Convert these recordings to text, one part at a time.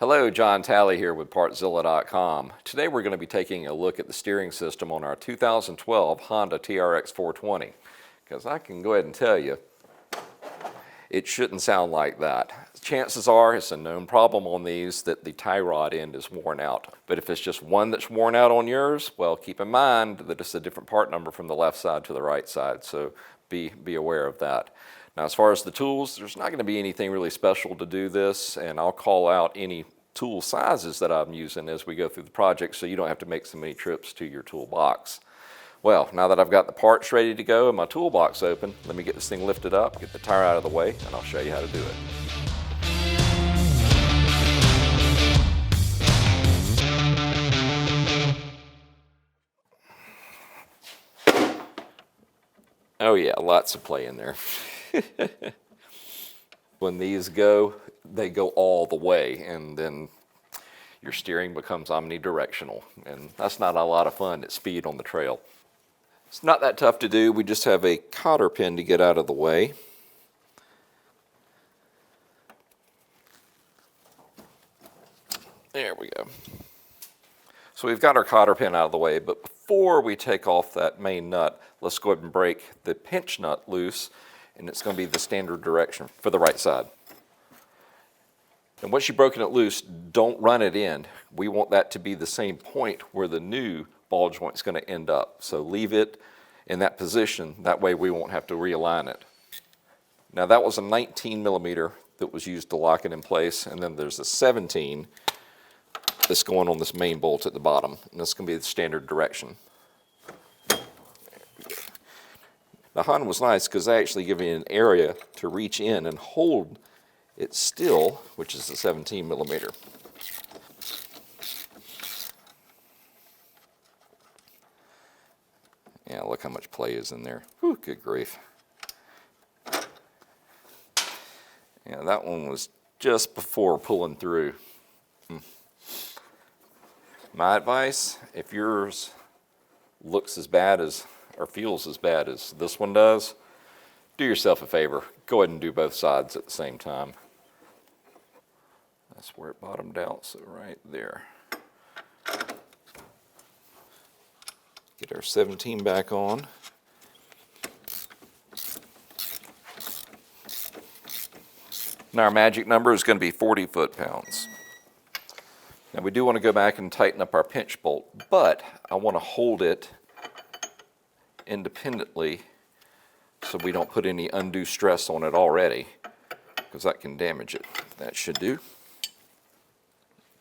Hello, John Talley here with Partzilla.com. Today we're going to be taking a look at the steering system on our 2012 Honda TRX 420. Because I can go ahead and tell you, it shouldn't sound like that. Chances are it's a known problem on these that the tie rod end is worn out. But if it's just one that's worn out on yours, well, keep in mind that it's a different part number from the left side to the right side. So be aware of that. Now, as far as the tools, there's not going to be anything really special to do this, and I'll call out any tool sizes that I'm using as we go through the project so you don't have to make so many trips to your toolbox. Well, now that I've got the parts ready to go and my toolbox open, let me get this thing lifted up, get the tire out of the way, and I'll show you how to do it. Oh yeah, lots of play in there. When these go, they go all the way, and then your steering becomes omnidirectional, and that's not a lot of fun at speed on the trail. It's not that tough to do. We just have a cotter pin to get out of the way. There we go. So we've got our cotter pin out of the way, but before we take off that main nut, let's go ahead and break the pinch nut loose, and it's going to be the standard direction for the right side. And once you've broken it loose, don't run it in. We want that to be the same point where the new ball joint is going to end up. So leave it in that position. That way we won't have to realign it. Now that was a 19 millimeter that was used to lock it in place, and then there's a 17 that's going on this main bolt at the bottom, and that's going to be the standard direction. The Honda was nice because they actually give you an area to reach in and hold it still, which is the 17 millimeter. Yeah, look how much play is in there. Whew, good grief. Yeah, that one was just before pulling through. My advice, if yours looks as bad as or feels as bad as this one does, do yourself a favor. Go ahead and do both sides at the same time. That's where it bottomed out, so right there. Get our 17 back on. Now our magic number is going to be 40 foot-pounds. Now we do want to go back and tighten up our pinch bolt, but I want to hold it independently so we don't put any undue stress on it already, because that can damage it. That should do.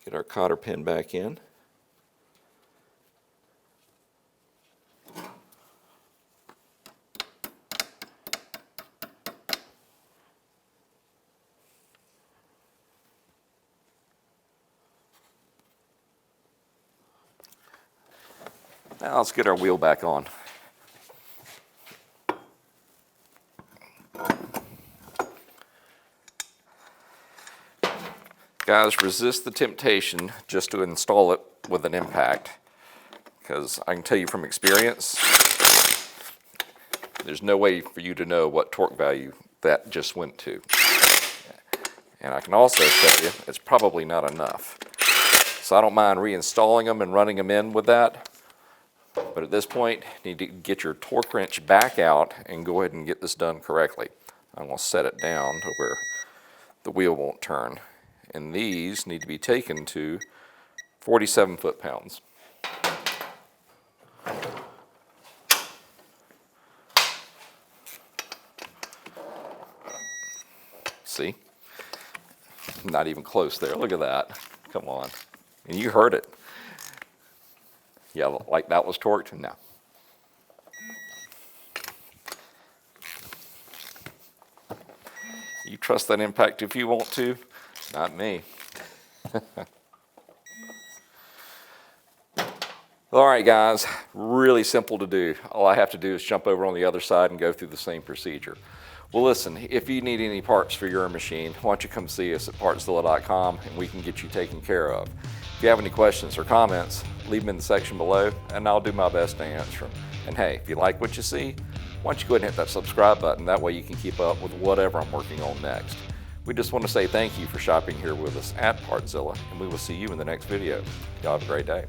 Get our cotter pin back in. Now let's get our wheel back on. Guys, resist the temptation just to install it with an impact, because I can tell you from experience, there's no way for you to know what torque value that just went to. And I can also tell you it's probably not enough. So I don't mind reinstalling them and running them in with that, but at this point, you need to get your torque wrench back out and go ahead and get this done correctly. I'm going to set it down to where the wheel won't turn. And these need to be taken to 47 foot-pounds. See? Not even close there. Look at that. Come on. And you heard it. Yeah, like that was torqued? No. You trust that impact if you want to. Not me. All right, guys, really simple to do. All I have to do is jump over on the other side and go through the same procedure. Well, listen, if you need any parts for your machine, why don't you come see us at Partzilla.com and we can get you taken care of. If you have any questions or comments, leave them in the section below and I'll do my best to answer them. And hey, if you like what you see, why don't you go ahead and hit that subscribe button. That way you can keep up with whatever I'm working on next. We just want to say thank you for shopping here with us at Partzilla, and we will see you in the next video. Y'all have a great day.